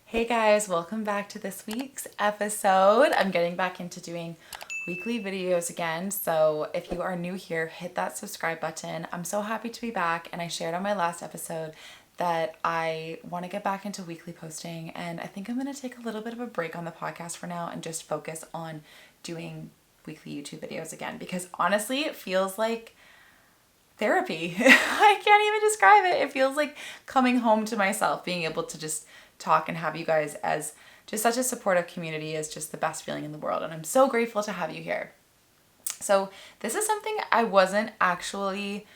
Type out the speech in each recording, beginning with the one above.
Hey guys, welcome back to this week's episode. I'm getting back into doing weekly videos again. So if you are new here, hit that subscribe button. I'm so happy to be back, and I shared on my last episode that I want to get back into weekly posting, and I think I'm going to take a little bit of a break on the podcast for now and just focus on doing weekly YouTube videos again, because honestly, it feels like therapy. I can't even describe it. It feels like coming home to myself, being able to just talk and have you guys as just such a supportive community is just the best feeling in the world. And I'm so grateful to have you here. So this is something I wasn't actually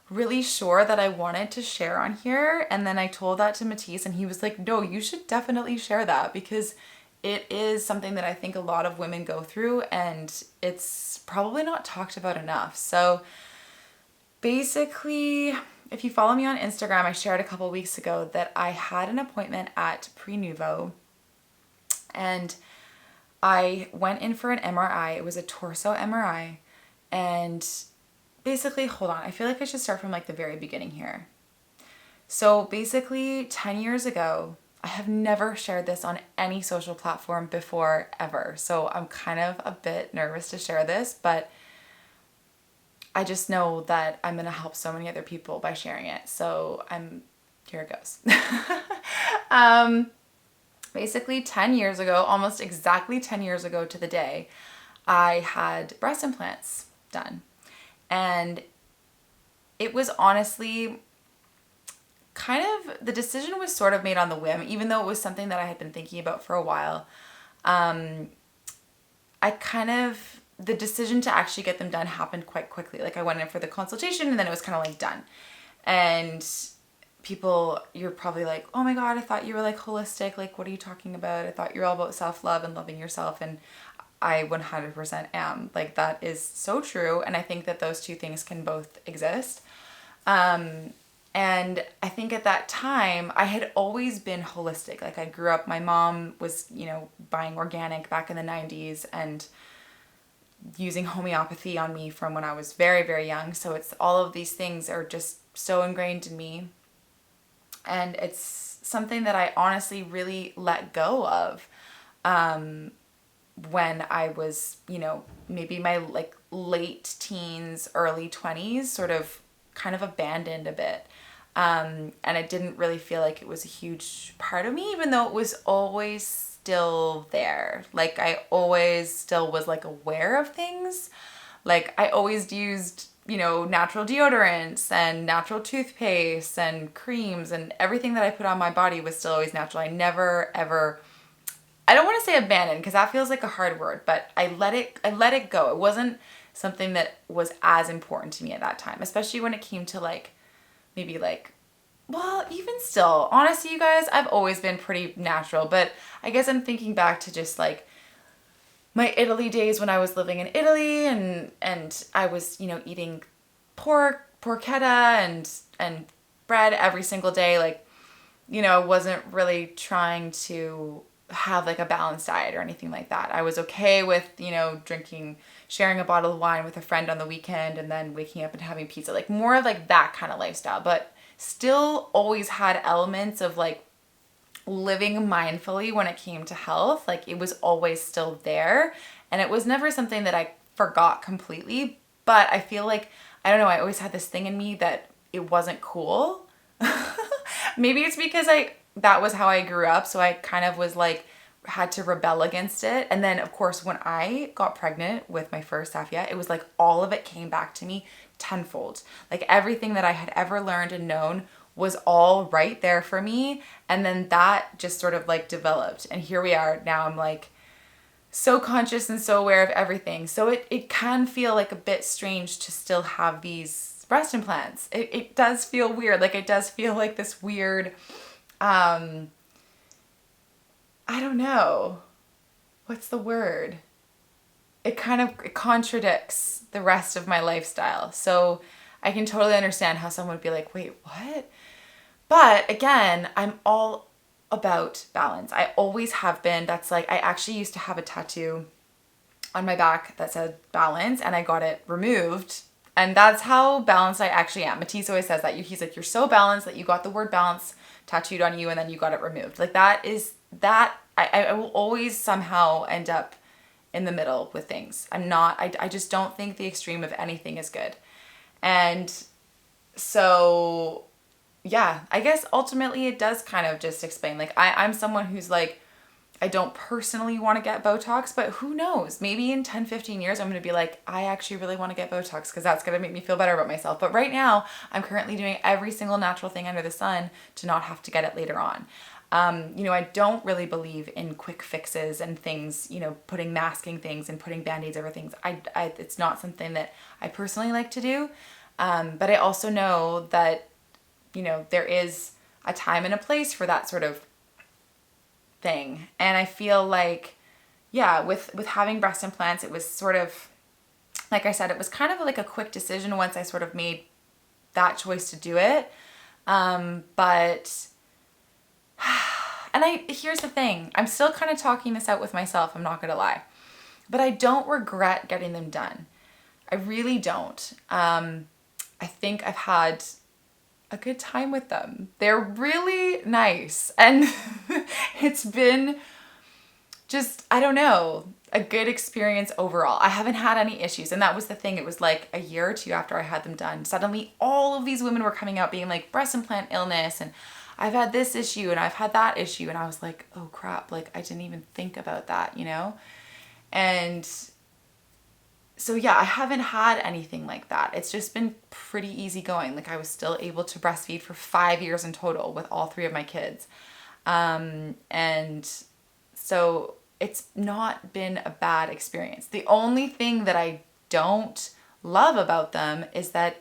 really sure that I wanted to share on here. And then I told that to Matisse, and he was like, no, you should definitely share that, because it is something that I think a lot of women go through, and it's probably not talked about enough. So basically, if you follow me on Instagram, I shared a couple weeks ago that I had an appointment at Prenuvo, and I went in for an MRI. It was a torso MRI. And basically, hold on, I feel like I should start from like the very beginning here. So basically, 10 years ago, I have never shared this on any social platform before ever. So I'm kind of a bit nervous to share this, but I just know that I'm going to help so many other people by sharing it. So here it goes. Basically 10 years ago, almost exactly 10 years ago to the day, I had breast implants done. And it was honestly kind of, the decision was sort of made on the whim, even though it was something that I had been thinking about for a while. The decision to actually get them done happened quite quickly. Like, I went in for the consultation, and then it was kind of like done. And people, you're probably like, oh my God, I thought you were like holistic. Like, what are you talking about? I thought you're all about self-love and loving yourself. And I 100% am. Like, that is so true. And I think that those two things can both exist. And I think at that time, I had always been holistic. Like, I grew up, my mom was, buying organic back in the 90s and using homeopathy on me from when I was very, very young. So it's all of these things are just so ingrained in me. And it's something that I honestly really let go of when I was, maybe my like late teens, early 20s, sort of kind of abandoned a bit. And I didn't really feel like it was a huge part of me, even though it was always still there. Like, I always still was like aware of things. Like, I always used, natural deodorants and natural toothpaste and creams, and everything that I put on my body was still always natural. I never ever, I don't want to say abandoned, because that feels like a hard word, but I let it go. It wasn't something that was as important to me at that time, especially when it came to like, maybe like, well, even still, honestly, you guys, I've always been pretty natural, but I guess I'm thinking back to just like my Italy days when I was living in Italy, and I was, eating porchetta and bread every single day. Like, I wasn't really trying to have like a balanced diet or anything like that. I was okay with, sharing a bottle of wine with a friend on the weekend and then waking up and having pizza, like more of like that kind of lifestyle, but still always had elements of like living mindfully when it came to health. Like, it was always still there, and it was never something that I forgot completely, but I feel like, I don't know, I always had this thing in me that it wasn't cool. Maybe it's because that was how I grew up, so I kind of was like, had to rebel against it. And then of course, when I got pregnant with my first Safia, it was like all of it came back to me tenfold. Like, everything that I had ever learned and known was all right there for me. And then that just sort of like developed. And here we are now. I'm like so conscious and so aware of everything. So it can feel like a bit strange to still have these breast implants. It does feel weird. Like, it does feel like this weird, I don't know. What's the word? It contradicts the rest of my lifestyle. So I can totally understand how someone would be like, wait, what? But again, I'm all about balance. I always have been. That's like, I actually used to have a tattoo on my back that said balance, and I got it removed. And that's how balanced I actually am. Matisse always says that. He's like, you're so balanced that you got the word balance tattooed on you and then you got it removed. Like, that is I will always somehow end up in the middle with things. I just don't think the extreme of anything is good. And so, yeah, I guess ultimately it does kind of just explain, like, I'm someone who's like, I don't personally want to get Botox, but who knows? Maybe in 10, 15 years, I'm going to be like, I actually really want to get Botox because that's going to make me feel better about myself. But right now, I'm currently doing every single natural thing under the sun to not have to get it later on. I don't really believe in quick fixes and things, putting masking things and putting Band-Aids over things. It's not something that I personally like to do. But I also know that, there is a time and a place for that sort of thing. And I feel like, yeah, with having breast implants, it was sort of, like I said, it was kind of like a quick decision once I sort of made that choice to do it. But, and here's the thing, I'm still kind of talking this out with myself, I'm not gonna lie, but I don't regret getting them done. I really don't. I think I've had a good time with them. They're really nice. And it's been just, I don't know, a good experience overall. I haven't had any issues. And that was the thing. It was like a year or two after I had them done, suddenly all of these women were coming out being like, breast implant illness, and I've had this issue and I've had that issue. And I was like, oh crap, like I didn't even think about that, And so yeah, I haven't had anything like that. It's just been pretty easy going. Like I was still able to breastfeed for 5 years in total with all 3 of my kids. And so it's not been a bad experience. The only thing that I don't love about them is that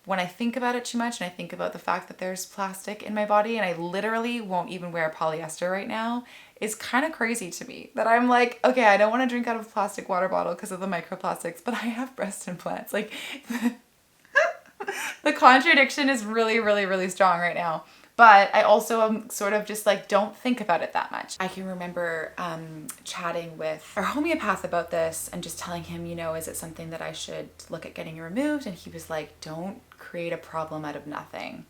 when I think about it too much and I think about the fact that there's plastic in my body and I literally won't even wear polyester right now, is kind of crazy to me. That I'm like, okay, I don't want to drink out of a plastic water bottle because of the microplastics, but I have breast implants. Like the contradiction is really, really, really strong right now. But I also am sort of just like, don't think about it that much. I can remember chatting with our homeopath about this and just telling him, is it something that I should look at getting removed? And he was like, don't create a problem out of nothing.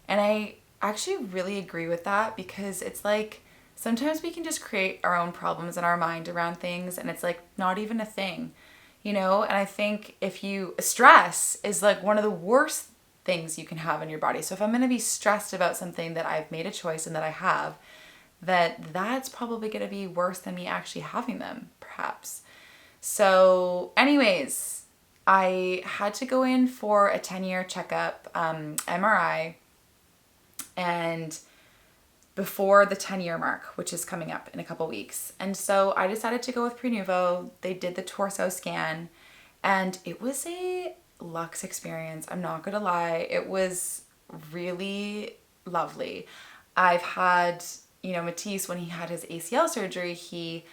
And I actually really agree with that, because it's like, sometimes we can just create our own problems in our mind around things and it's like not even a thing, And I think stress is like one of the worst things you can have in your body. So if I'm going to be stressed about something that I've made a choice and that I have, that's probably going to be worse than me actually having them, perhaps. So anyways, I had to go in for a 10-year checkup, MRI, and before the 10-year mark, which is coming up in a couple weeks. And so I decided to go with Prenuvo. They did the torso scan and it was a luxe experience. I'm not gonna lie. It was really lovely. I've had, Matisse, when he had his ACL surgery, he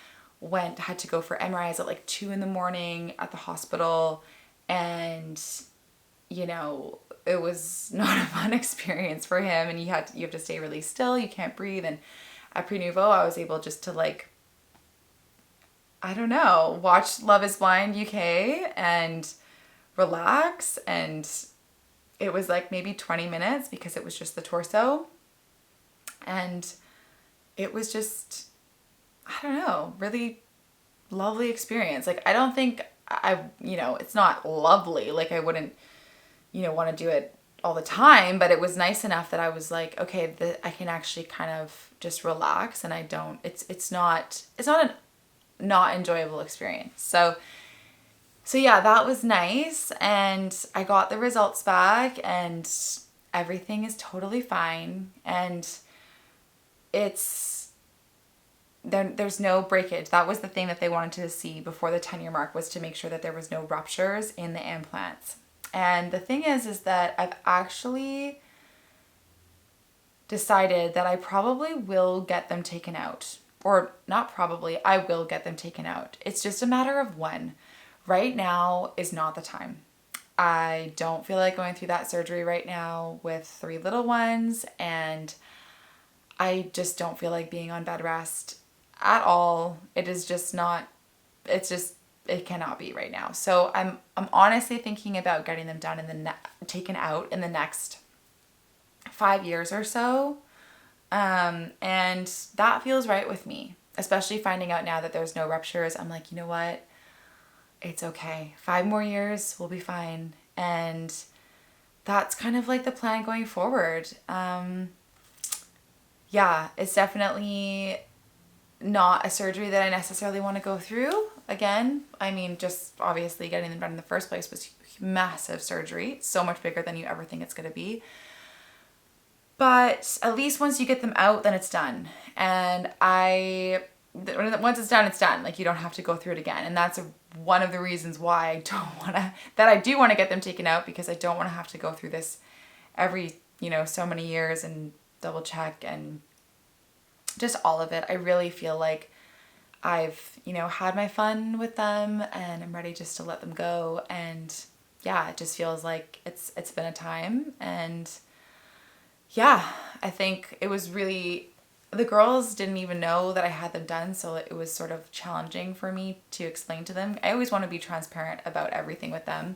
had to go for MRIs at like 2 a.m. at the hospital. And, it was not a fun experience for him. And you have to stay really still. You can't breathe. And at Prenuvo, I was able just to like, I don't know, watch Love is Blind UK and relax. And it was like maybe 20 minutes because it was just the torso. And it was just, I don't know, really lovely experience. Like, I don't think it's not lovely. Like I wouldn't, want to do it all the time, but it was nice enough that I was like, okay, I can actually kind of just relax and it's not a not enjoyable experience. So yeah, that was nice. And I got the results back and everything is totally fine. And there's no breakage. That was the thing that they wanted to see before the 10-year mark, was to make sure that there was no ruptures in the implants. And the thing is that I've actually decided that I probably will get them taken out. Or not probably, I will get them taken out. It's just a matter of when. Right now is not the time. I don't feel like going through that surgery right now with 3 little ones, and I just don't feel like being on bed rest at all. It is just not, it cannot be right now. So I'm honestly thinking about getting them done taken out in the next 5 years or so. And that feels right with me, especially finding out now that there's no ruptures. I'm like, you know what? It's okay. 5 more years, we'll be fine. And that's kind of like the plan going forward. Yeah, it's definitely not a surgery that I necessarily want to go through again. I mean, just obviously getting them done in the first place was massive surgery, so much bigger than you ever think it's going to be. But at least once you get them out, then it's done. And once it's done, it's done. Like, you don't have to go through it again. And that's one of the reasons why I do want to get them taken out, because I don't want to have to go through this every, so many years and double check and just all of it. I really feel like I've, had my fun with them, and I'm ready just to let them go. And yeah, it just feels like it's been a time. And yeah, I think it was really, the girls didn't even know that I had them done, so it was sort of challenging for me to explain to them. I always want to be transparent about everything with them.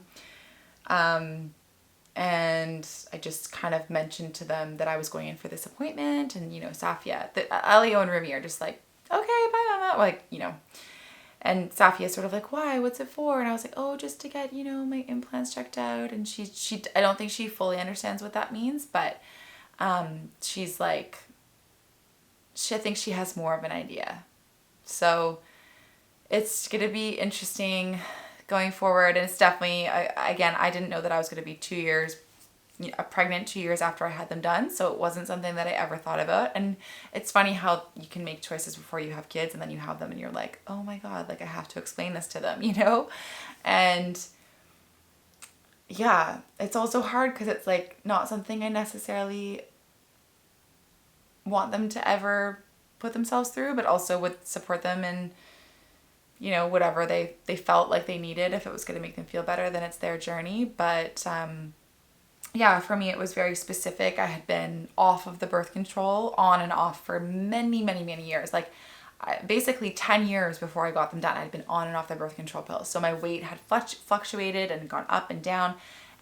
And I just kind of mentioned to them that I was going in for this appointment, and, Safia, Elio and Rumi are just like, okay, bye, mama, like, and Safia's sort of like, why, what's it for? And I was like, oh, just to get, my implants checked out. And she I don't think she fully understands what that means, but she's like, I think she has more of an idea. So it's going to be interesting going forward. And it's definitely, again, I didn't know that I was going to be 2 years pregnant 2 years after I had them done. So it wasn't something that I ever thought about. And it's funny how you can make choices before you have kids, and then you have them and you're like, oh my God, like I have to explain this to them, And yeah, it's also hard because it's like not something I necessarily want them to ever put themselves through, but also would support them in, whatever they felt like they needed. If it was going to make them feel better, then it's their journey. But yeah, for me, it was very specific. I had been off of the birth control, on and off, for many, many, many years. Like basically 10 years before I got them done, I'd been on and off the birth control pills. So my weight had fluctuated and gone up and down,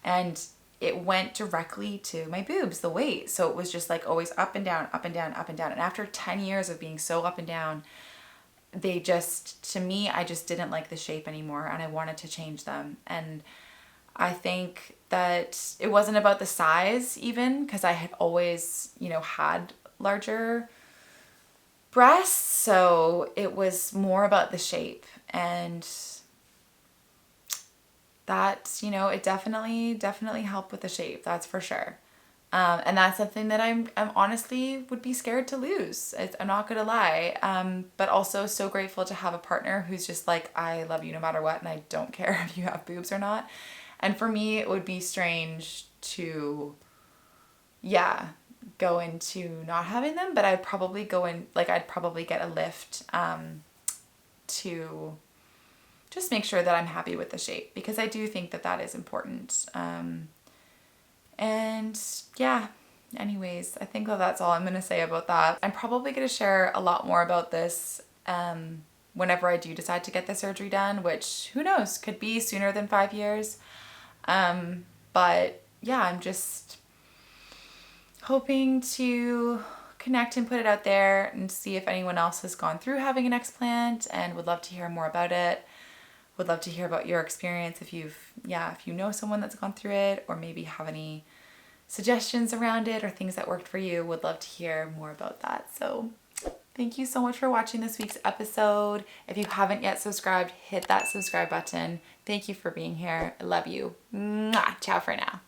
and it went directly to my boobs, the weight. So it was just like always up and down, up and down, up and down. And after 10 years of being so up and down, they just, to me, I just didn't like the shape anymore, and I wanted to change them. And I think that it wasn't about the size even, because I had always, had larger breasts. So it was more about the shape, and that, it definitely helped with the shape. That's for sure. And that's something that I'm honestly would be scared to lose. I'm not going to lie. But also so grateful to have a partner who's just like, I love you no matter what, and I don't care if you have boobs or not. And for me, it would be strange to, go into not having them, but I'd probably I'd probably get a lift to just make sure that I'm happy with the shape, because I do think that that is important. And yeah, anyways, I think that's all I'm going to say about that. I'm probably going to share a lot more about this whenever I do decide to get the surgery done, which who knows, could be sooner than 5 years. But yeah, I'm just hoping to connect and put it out there and see if anyone else has gone through having an explant, and would love to hear more about it. Would love to hear about your experience if you know someone that's gone through it, or maybe have any suggestions around it or things that worked for you. Would love to hear more about that. So thank you so much for watching this week's episode. If you haven't yet subscribed, hit that subscribe button. Thank you for being here. I love you. Mwah. Ciao for now.